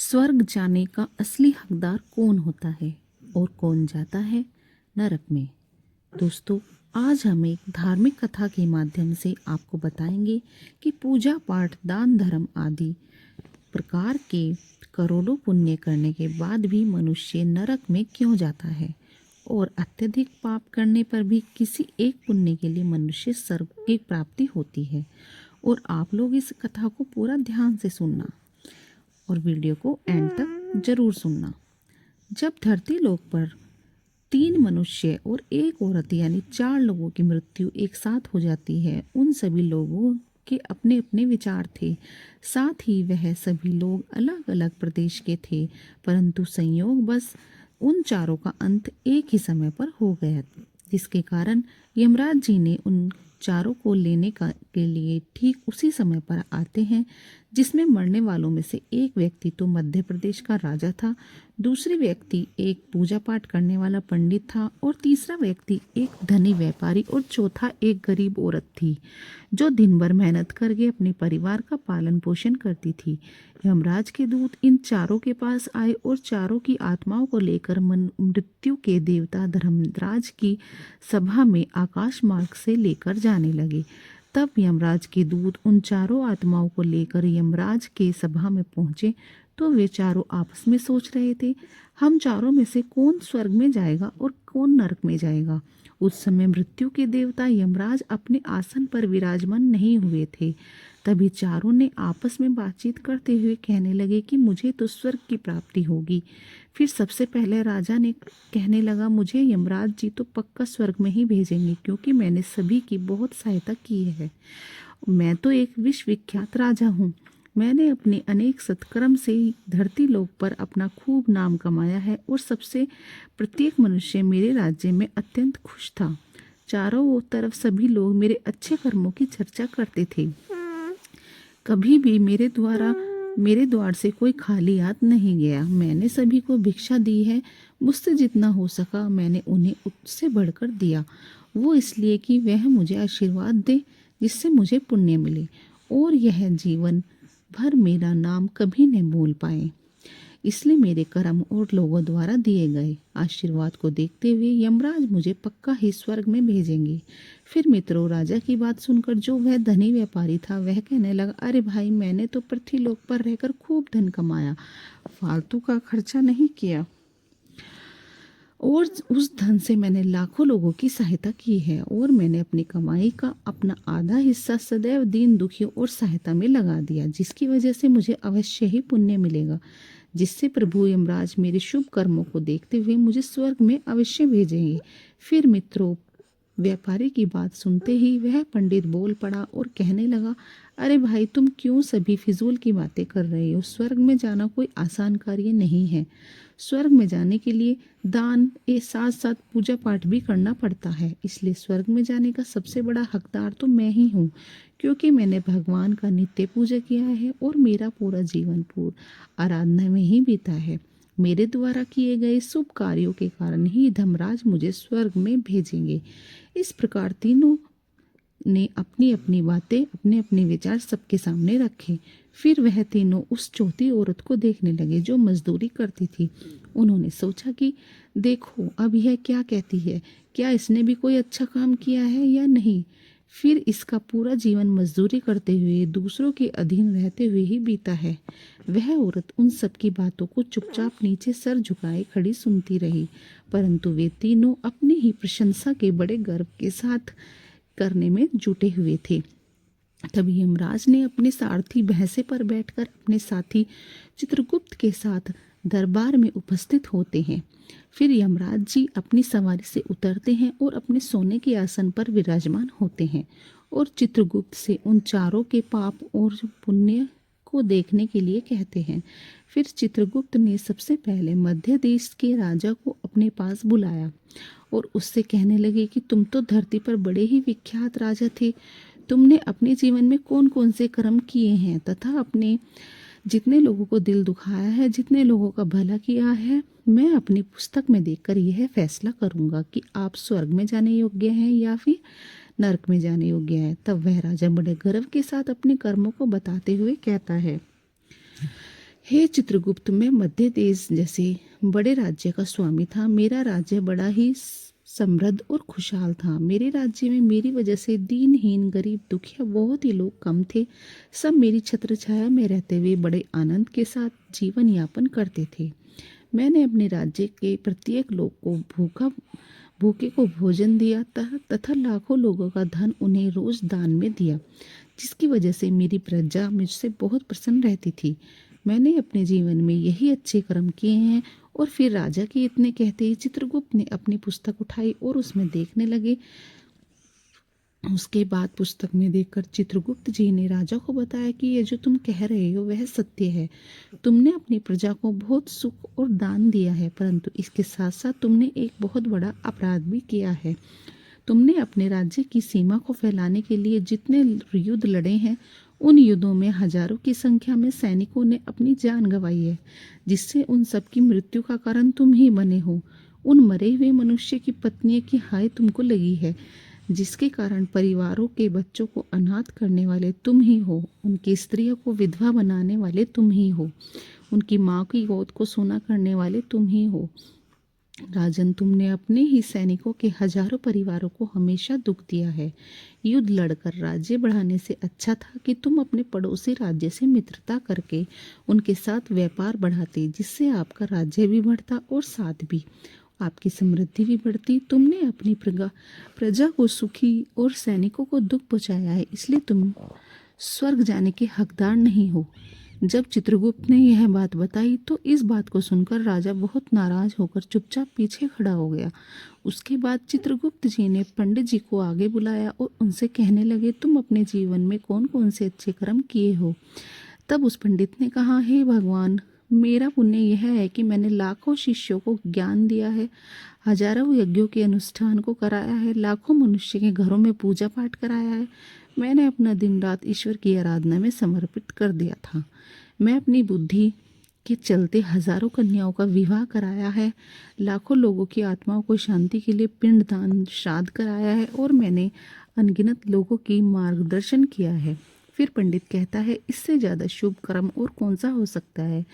स्वर्ग जाने का असली हकदार कौन होता है और कौन जाता है नरक में। दोस्तों, आज हम एक धार्मिक कथा के माध्यम से आपको बताएंगे कि पूजा पाठ, दान धर्म आदि प्रकार के करोड़ों पुण्य करने के बाद भी मनुष्य नरक में क्यों जाता है और अत्यधिक पाप करने पर भी किसी एक पुण्य के लिए मनुष्य स्वर्ग की प्राप्ति होती है। और आप लोग इस कथा को पूरा ध्यान से सुनना और वीडियो को एंड तक जरूर सुनना। जब धरती लोक पर 3 मनुष्य और एक औरत यानी 4 लोगों की मृत्यु एक साथ हो जाती है, उन सभी लोगों के अपने अपने विचार थे। साथ ही वह सभी लोग अलग अलग प्रदेश के थे, परंतु संयोग बस उन चारों का अंत एक ही समय पर हो गया, जिसके कारण यमराज जी ने उन चारों को लेने के लिए ठीक उसी समय पर आते हैं, जिसमें मरने वालों में से एक व्यक्ति तो मध्य प्रदेश का राजा था, दूसरे व्यक्ति एक पूजा पाठ करने वाला पंडित था और तीसरा व्यक्ति एक धनी व्यापारी और चौथा एक गरीब औरत थी, जो दिन भर मेहनत करके अपने परिवार का पालन पोषण करती थी। यमराज के दूत इन चारों के पास आए और चारों की आत्माओं को लेकर मृत्यु के देवता धर्मराज की सभा में आकाश मार्ग से लेकर जाने लगे। तब यमराज के दूत उन चारों आत्माओं को लेकर यमराज के सभा में पहुंचे तो वे चारों आपस में सोच रहे थे, हम चारों में से कौन स्वर्ग में जाएगा और कौन नरक में जाएगा। उस समय मृत्यु के देवता यमराज अपने आसन पर विराजमान नहीं हुए थे। तभी चारों ने आपस में बातचीत करते हुए कहने लगे कि मुझे तो स्वर्ग की प्राप्ति होगी। फिर सबसे पहले राजा ने कहने लगा, मुझे यमराज जी तो पक्का स्वर्ग में ही भेजेंगे, क्योंकि मैंने सभी की बहुत सहायता की है। मैं तो एक विश्वविख्यात राजा हूँ। मैंने अपने अनेक सत्कर्म से धरती लोक पर अपना खूब नाम कमाया है और सबसे प्रत्येक मनुष्य मेरे राज्य में अत्यंत खुश था। चारों तरफ सभी लोग मेरे अच्छे कर्मों की चर्चा करते थे। कभी भी मेरे द्वार से कोई खाली हाथ नहीं गया। मैंने सभी को भिक्षा दी है, मुझसे जितना हो सका मैंने उन्हें उससे बढ़कर दिया। वो इसलिए कि वह मुझे आशीर्वाद दे, जिससे मुझे पुण्य मिले और यह जीवन भर मेरा नाम कभी न भूल पाए। इसलिए मेरे कर्म और लोगों द्वारा दिए गए आशीर्वाद को देखते हुए यमराज मुझे पक्का ही स्वर्ग में भेजेंगे। फिर मित्रों, राजा की बात सुनकर जो वह धनी व्यापारी था वह कहने लगा, अरे भाई, मैंने तो पृथ्वी लोक पर रहकर खूब धन कमाया, फालतू का खर्चा नहीं किया और उस धन से मैंने लाखों लोगों की सहायता की है और मैंने अपनी कमाई का अपना आधा हिस्सा सदैव दीन दुखियों और सहायता में लगा दिया, जिसकी वजह से मुझे अवश्य ही पुण्य मिलेगा, जिससे प्रभु यमराज मेरे शुभ कर्मों को देखते हुए मुझे स्वर्ग में अवश्य भेजेंगे। फिर मित्रों, व्यापारी की बात सुनते ही वह पंडित बोल पड़ा और कहने लगा, अरे भाई, तुम क्यों सभी फिजूल की बातें कर रहे हो। स्वर्ग में जाना कोई आसान कार्य नहीं है। स्वर्ग में जाने के लिए दान के साथ साथ पूजा पाठ भी करना पड़ता है। इसलिए स्वर्ग में जाने का सबसे बड़ा हकदार तो मैं ही हूँ, क्योंकि मैंने भगवान का नित्य पूजा किया है और मेरा पूरा जीवन आराधना में ही बीता है। मेरे द्वारा किए गए शुभ कार्यों के कारण ही धर्मराज मुझे स्वर्ग में भेजेंगे। इस प्रकार तीनों ने अपनी अपनी बातें, अपने अपने विचार सबके सामने रखे। फिर वह तीनों उस चौथी औरत को देखने लगे जो मजदूरी करती थी। उन्होंने सोचा कि देखो अब यह क्या कहती है, क्या इसने भी कोई अच्छा काम किया है या नहीं। फिर इसका पूरा जीवन मजदूरी करते हुए, दूसरों के अधीन रहते हुए ही बीता है। वह औरत उन सब की बातों को चुपचाप नीचे सर झुकाए खड़ी सुनती रही, परंतु वे तीनों अपनी ही प्रशंसा के बड़े गर्व के साथ करने में जुटे हुए थे। तभी यमराज ने अपने सारथी भैंसे पर बैठकर अपने साथी चित्रगुप्त के साथ दरबार में उपस्थित होते हैं। फिर यमराज जी अपनी सवारी से उतरते हैं और अपने सोने के आसन पर विराजमान होते हैं और चित्रगुप्त से उन चारों के पाप और पुण्य को देखने के लिए कहते हैं। फिर चित्रगुप्त ने सबसे पहले मध्य देश के राजा को अपने पास बुलाया और उससे कहने लगे कि तुम तो धरती पर बड़े ही विख्यात राजा थे। तुमने अपने जीवन में कौन कौन से कर्म किए हैं तथा अपने जितने लोगों को दिल दुखाया है, जितने लोगों का भला किया है, मैं अपनी पुस्तक में देखकर यह फैसला करूंगा कि आप स्वर्ग में जाने योग्य हैं या फिर नरक में जाने योग्य हैं। तब वह राजा बड़े गर्व के साथ अपने कर्मों को बताते हुए कहता है, हे चित्रगुप्त, मैं मध्य देश जैसे बड़े राज्य का स्वामी था। मेरा राज्य बड़ा ही समृद्ध और खुशहाल था। मेरे राज्य में मेरी वजह से दीनहीन, गरीब, दुखिया बहुत ही लोग कम थे। सब मेरी छत्र छाया में रहते हुए बड़े आनंद के साथ जीवन यापन करते थे। मैंने अपने राज्य के प्रत्येक लोग को भूखे को भोजन दिया तथा लाखों लोगों का धन उन्हें रोज दान में दिया, जिसकी वजह से मेरी प्रजा मुझसे बहुत प्रसन्न रहती थी। मैंने अपने जीवन में यही अच्छे कर्म किए हैं। और फिर राजा के इतने कहते ही चित्रगुप्त ने अपनी पुस्तक उठाई और उसमें देखने लगे। उसके बाद पुस्तक में देखकर चित्रगुप्त जी ने राजा को बताया कि ये जो तुम कह रहे हो वह सत्य है। तुमने अपनी प्रजा को बहुत सुख और दान दिया है, परंतु इसके साथ साथ तुमने एक बहुत बड़ा अपराध भी किया है। तुमने अपने राज्य की सीमा को फैलाने के लिए जितने युद्ध लड़े हैं, उन युद्धों में हजारों की संख्या में सैनिकों ने अपनी जान गंवाई है, जिससे उन सबकी मृत्यु का कारण तुम ही बने हो। उन मरे हुए मनुष्य की पत्नियों की हाय तुमको लगी है, जिसके कारण परिवारों के बच्चों को अनाथ करने वाले तुम ही हो। उनकी स्त्रियों को विधवा बनाने वाले तुम ही हो। उनकी माँ की गोद को सोना करने वाले तुम ही हो। राजन, तुमने अपने ही सैनिकों के हजारों परिवारों को हमेशा दुख दिया है। युद्ध लड़कर राज्य बढ़ाने से अच्छा था कि तुम अपने पड़ोसी राज्य से मित्रता करके उनके साथ व्यापार बढ़ाते, जिससे आपका राज्य भी बढ़ता और साथ भी आपकी समृद्धि भी बढ़ती। तुमने अपनी प्रजा को सुखी और सैनिकों को दुख पहुंचाया है, इसलिए तुम स्वर्ग जाने के हकदार नहीं हो। जब चित्रगुप्त ने यह बात बताई तो इस बात को सुनकर राजा बहुत नाराज होकर चुपचाप पीछे खड़ा हो गया। उसके बाद चित्रगुप्त जी ने पंडित जी को आगे बुलाया और उनसे कहने लगे, तुम अपने जीवन में कौन कौन से अच्छे कर्म किए हो। तब उस पंडित ने कहा, हे भगवान, मेरा पुण्य यह है कि मैंने लाखों शिष्यों को ज्ञान दिया है, हजारों यज्ञों के अनुष्ठान को कराया है, लाखों मनुष्य के घरों में पूजा पाठ कराया है। मैंने अपना दिन रात ईश्वर की आराधना में समर्पित कर दिया था। मैं अपनी बुद्धि के चलते हजारों कन्याओं का विवाह कराया है, लाखों लोगों की आत्माओं को शांति के लिए पिंडदान श्राद्ध कराया है और मैंने अनगिनत लोगों की मार्गदर्शन किया है। फिर पंडित कहता है, इससे ज़्यादा शुभ कर्म और कौन सा हो सकता है।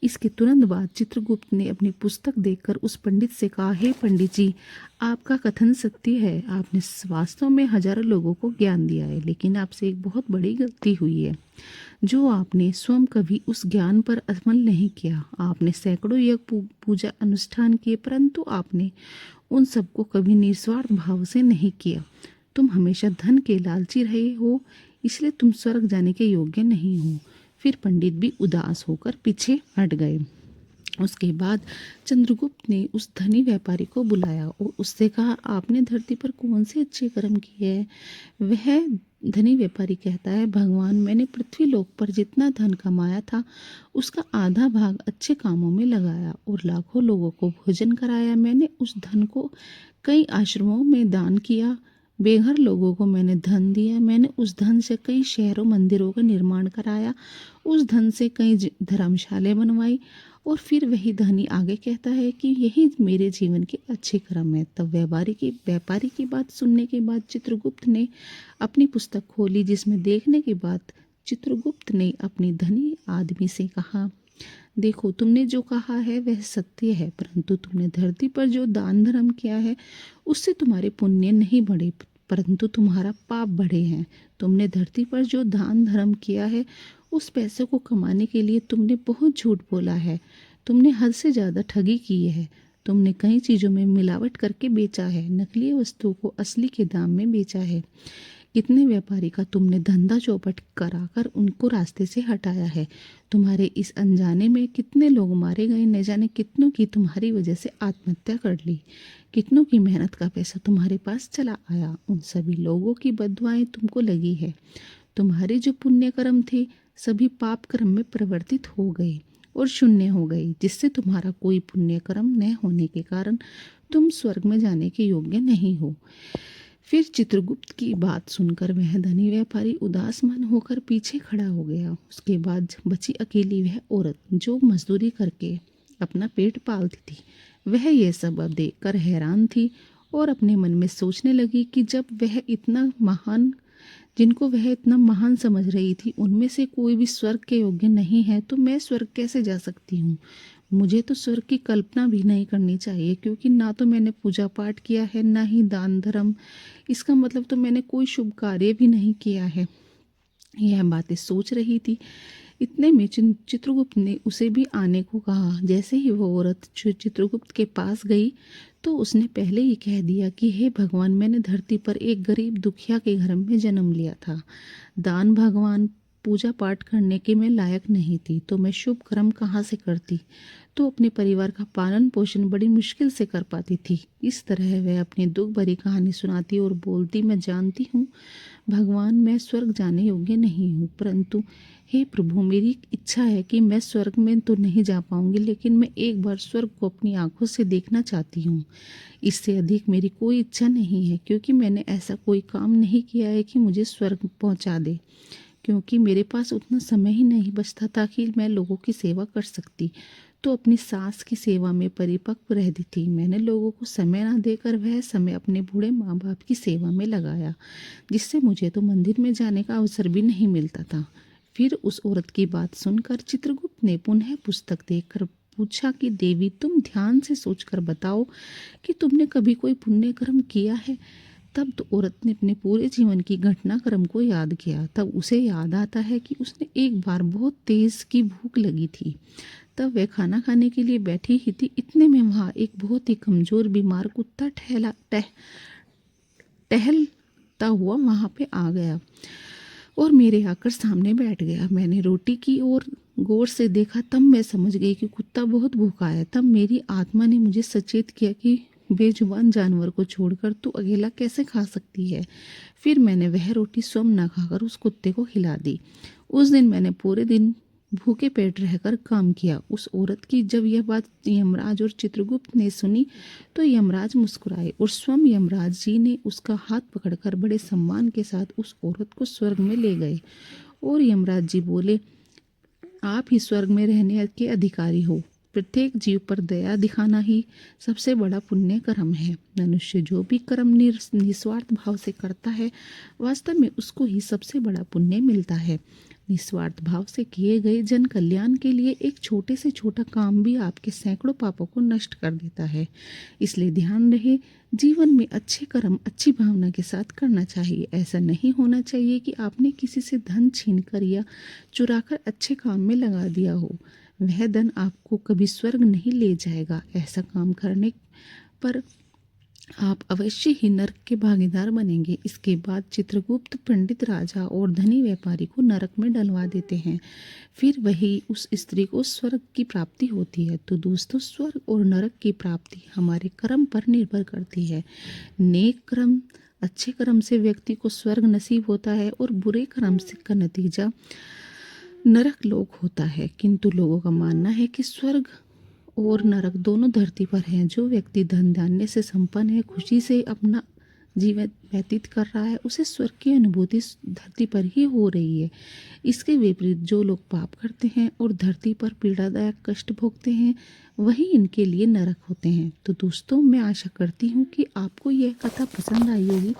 इसके तुरंत बाद चित्रगुप्त ने अपनी पुस्तक देखकर उस पंडित से कहा, हे पंडित जी, आपका कथन सत्य है। आपने वास्तव में हजारों लोगों को ज्ञान दिया है, लेकिन आपसे एक बहुत बड़ी गलती हुई है, जो आपने स्वयं कभी उस ज्ञान पर अमल नहीं किया। आपने सैकड़ों यज्ञ पूजा अनुष्ठान किए, परंतु आपने उन सबको कभी निस्वार्थ भाव से नहीं किया। तुम हमेशा धन के लालची रहे हो, इसलिए तुम स्वर्ग जाने के योग्य नहीं हो। फिर पंडित भी उदास होकर पीछे हट गए। उसके बाद चंद्रगुप्त ने उस धनी व्यापारी को बुलाया और उससे कहा, आपने धरती पर कौन से अच्छे कर्म किए हैं। वह धनी व्यापारी कहता है, भगवान, मैंने पृथ्वी लोक पर जितना धन कमाया था उसका आधा भाग अच्छे कामों में लगाया और लाखों लोगों को भोजन कराया। मैंने उस धन को कई आश्रमों में दान किया, बेघर लोगों को मैंने धन दिया। मैंने उस धन से कई शहरों मंदिरों का निर्माण कराया, उस धन से कई धर्मशालाएं बनवाई। और फिर वही धनी आगे कहता है कि यही मेरे जीवन के अच्छे कर्म है। तब व्यापारी की बात सुनने के बाद चित्रगुप्त ने अपनी पुस्तक खोली, जिसमें देखने के बाद चित्रगुप्त ने अपनी धनी आदमी से कहा, देखो, तुमने जो कहा है वह सत्य है, परंतु तुमने धरती पर जो दान धर्म किया है उससे तुम्हारे पुण्य नहीं बढ़े, परंतु तुम्हारा पाप बढ़े हैं। तुमने धरती पर जो दान धर्म किया है उस पैसे को कमाने के लिए तुमने बहुत झूठ बोला है। तुमने हद से ज़्यादा ठगी की है। तुमने कई चीज़ों में मिलावट करके बेचा है, नकली वस्तुओं को असली के दाम में बेचा है। कितने व्यापारी का तुमने धंधा चौपट कराकर उनको रास्ते से हटाया है। तुम्हारे इस अनजाने में कितने लोग मारे गए, न जाने कितनों की तुम्हारी वजह से आत्महत्या कर ली। कितनों की मेहनत का पैसा तुम्हारे पास चला आया। उन सभी लोगों की बददुआएं तुमको लगी है। तुम्हारे जो पुण्य कर्म थे सभी पाप कर्म में परिवर्तित हो गए और शून्य हो गए, जिससे तुम्हारा कोई पुण्य कर्म न होने के कारण तुम स्वर्ग में जाने के योग्य नहीं हो। फिर चित्रगुप्त की बात सुनकर वह धनी व्यापारी उदास मन होकर पीछे खड़ा हो गया। उसके बाद बची अकेली वह औरत जो मजदूरी करके अपना पेट पालती थी। वह यह सब अब देखकर हैरान थी और अपने मन में सोचने लगी कि जब वह इतना महान जिनको वह इतना महान समझ रही थी, उनमें से कोई भी स्वर्ग के योग्य नहीं है, तो मैं स्वर्ग कैसे जा सकती हूँ। मुझे तो स्वर्ग की कल्पना भी नहीं करनी चाहिए, क्योंकि ना तो मैंने पूजा पाठ किया है, ना ही दान धर्म। इसका मतलब तो मैंने कोई शुभ कार्य भी नहीं किया है। यह बातें सोच रही थी, इतने में चित्रगुप्त ने उसे भी आने को कहा। जैसे ही वो औरत चित्रगुप्त के पास गई तो उसने पहले ही कह दिया कि हे भगवान, मैंने धरती पर एक गरीब दुखिया के घर में जन्म लिया था। दान भगवान पूजा पाठ करने के मैं लायक नहीं थी, तो मैं शुभ कर्म कहाँ से करती। तो अपने परिवार का पालन पोषण बड़ी मुश्किल से कर पाती थी। इस तरह वह अपनी दुख भरी कहानी सुनाती और बोलती, मैं जानती हूँ भगवान, मैं स्वर्ग जाने योग्य नहीं हूँ, परंतु हे प्रभु, मेरी इच्छा है कि मैं स्वर्ग में तो नहीं जा पाऊंगी, लेकिन मैं एक बार स्वर्ग को अपनी आंखों से देखना चाहती हूँ। इससे अधिक मेरी कोई इच्छा नहीं है, क्योंकि मैंने ऐसा कोई काम नहीं किया है कि मुझे स्वर्ग पहुँचा दे, क्योंकि मेरे पास उतना समय ही नहीं बचता ताकि मैं लोगों की सेवा कर सकती। तो अपनी सास की सेवा में परिपक्व रहती थी। मैंने लोगों को समय ना देकर वह समय अपने बूढ़े माँ बाप की सेवा में लगाया, जिससे मुझे तो मंदिर में जाने का अवसर भी नहीं मिलता था। फिर उस औरत की बात सुनकर चित्रगुप्त ने पुनः पुस्तक देखकर पूछा कि देवी, तुम ध्यान से सोचकर बताओ कि तुमने कभी कोई पुण्य कर्म किया है। तब तो औरत ने अपने पूरे जीवन की घटनाक्रम को याद किया। तब उसे याद आता है कि उसने एक बार बहुत तेज की भूख लगी थी। तब वह खाना खाने के लिए बैठी ही थी। इतने में वहाँ एक बहुत ही कमजोर बीमार कुत्ता टहलता हुआ वहाँ पे आ गया और मेरे आकर सामने बैठ गया। मैंने रोटी की ओर गौर से देखा, तब मैं समझ गई कि कुत्ता बहुत भूखा है। तब मेरी आत्मा ने मुझे सचेत किया कि बेजुबान जानवर को छोड़कर तू अकेला कैसे खा सकती है। फिर मैंने वह रोटी स्वयं न खाकर उस कुत्ते को खिला दी। उस दिन मैंने पूरे दिन भूखे पेट रहकर काम किया। उस औरत की जब यह बात यमराज और चित्रगुप्त ने सुनी तो यमराज मुस्कुराए और स्वयं यमराज जी ने उसका हाथ पकड़कर बड़े सम्मान के साथ उस औरत को स्वर्ग में ले गए। और यमराज जी बोले, आप ही स्वर्ग में रहने के अधिकारी हो। प्रत्येक जीव पर दया दिखाना ही सबसे बड़ा पुण्य कर्म है। मनुष्य जो भी कर्म निस्वार्थ भाव से करता है, वास्तव में उसको ही सबसे बड़ा पुण्य मिलता है। निस्वार्थ भाव से किए गए जन कल्याण के लिए एक छोटे से छोटा काम भी आपके सैकड़ों पापों को नष्ट कर देता है। इसलिए ध्यान रहे, जीवन में अच्छे कर्म अच्छी भावना के साथ करना चाहिए। ऐसा नहीं होना चाहिए कि आपने किसी से धन छीनकर या चुराकर अच्छे काम में लगा दिया हो। वह धन आपको कभी स्वर्ग नहीं ले जाएगा। ऐसा काम करने पर आप अवश्य ही नरक के भागीदार बनेंगे। इसके बाद चित्रगुप्त पंडित राजा और धनी व्यापारी को नरक में डलवा देते हैं। फिर वही उस स्त्री को स्वर्ग की प्राप्ति होती है। तो दोस्तों, स्वर्ग और नरक की प्राप्ति हमारे कर्म पर निर्भर करती है। नेक कर्म, अच्छे कर्म से व्यक्ति को स्वर्ग नसीब होता है और बुरे कर्म से का नतीजा नरक लोक होता है। किंतु लोगों का मानना है कि स्वर्ग और नरक दोनों धरती पर हैं। जो व्यक्ति धन धान्य से संपन्न है, खुशी से अपना जीवन व्यतीत कर रहा है, उसे स्वर्ग की अनुभूति धरती पर ही हो रही है। इसके विपरीत जो लोग पाप करते हैं और धरती पर पीड़ादायक कष्ट भोगते हैं, वही इनके लिए नरक होते हैं। तो दोस्तों, मैं आशा करती हूँ कि आपको यह कथा पसंद आई होगी,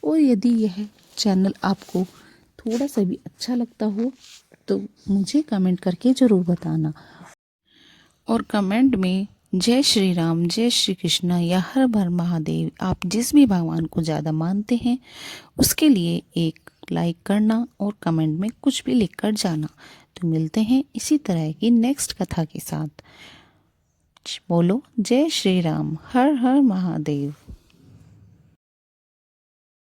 और यदि यह चैनल आपको थोड़ा सा भी अच्छा लगता हो तो मुझे कमेंट करके ज़रूर बताना। और कमेंट में जय श्री राम, जय श्री कृष्ण या हर हर महादेव, आप जिस भी भगवान को ज़्यादा मानते हैं उसके लिए एक लाइक करना और कमेंट में कुछ भी लिख कर जाना। तो मिलते हैं इसी तरह की नेक्स्ट कथा के साथ। बोलो जय श्री राम, हर हर महादेव।